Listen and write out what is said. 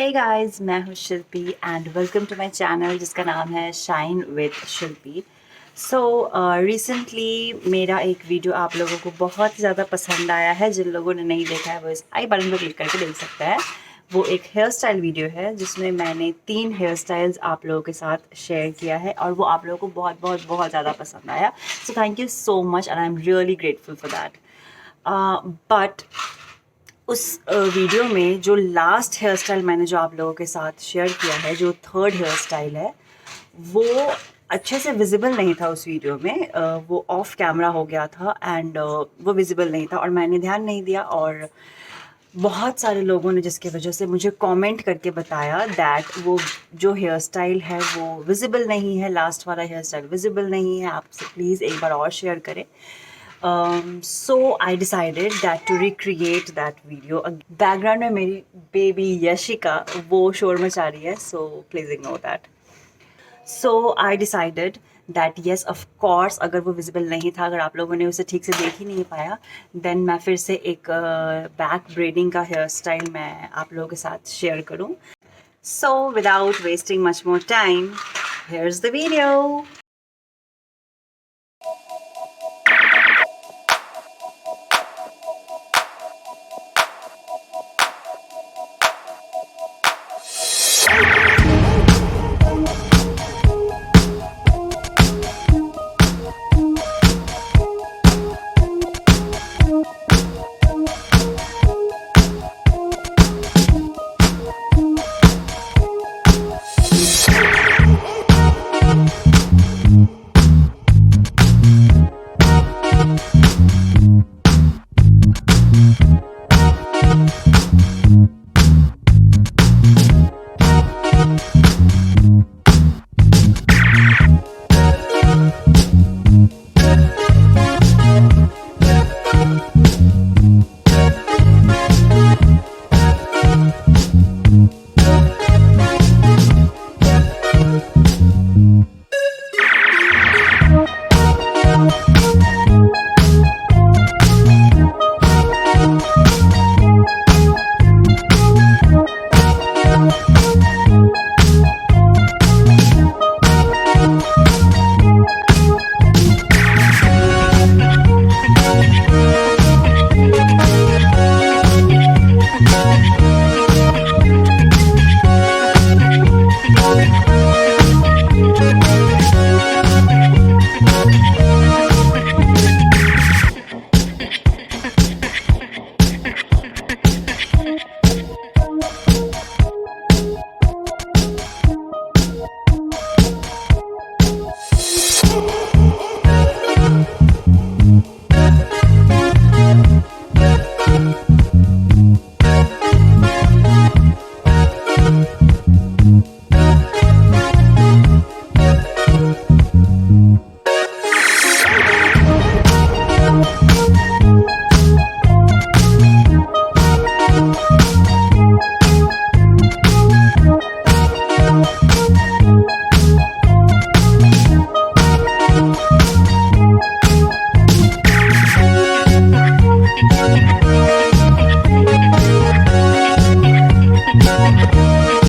हे guys, मैं हूँ Shilpi and welcome to my channel जिसका नाम है shine with Shilpi. So recently मेरा एक वीडियो आप लोगों को बहुत ज़्यादा पसंद आया है। जिन लोगों ने नहीं देखा है वो इस आई बटन पर क्लिक करके देख सकता है। वो एक हेयर स्टाइल वीडियो है जिसमें मैंने 3 हेयर स्टाइल्स आप लोगों के साथ शेयर किया है और वो आप लोगों को बहुत बहुत बहुत ज़्यादा पसंद आया। So thank you so much and I am really grateful for that. But उस वीडियो में जो लास्ट हेयर स्टाइल मैंने जो आप लोगों के साथ शेयर किया है, जो थर्ड हेयर स्टाइल है, वो अच्छे से विजिबल नहीं था उस वीडियो में। वो ऑफ कैमरा हो गया था एंड वो विजिबल नहीं था और मैंने ध्यान नहीं दिया। और बहुत सारे लोगों ने जिसकी वजह से मुझे कमेंट करके बताया दैट वो जो हेयर स्टाइल है वो विजिबल नहीं है, लास्ट वाला हेयर स्टाइल विजिबल नहीं है, आपसे प्लीज़ एक बार और शेयर करें। So I decided that to recreate that video. Background में मेरी बेबी यशिका वो शोर मचा रही है, so please ignore that. So I decided that yes of course अगर वो विजिबल नहीं था, अगर आप लोगों ने उसे ठीक से देख ही नहीं पाया, then मैं फिर से एक बैक ब्रेडिंग का हेयर स्टाइल मैं आप लोगों के साथ शेयर करूँ. So without wasting much more time, here's the video.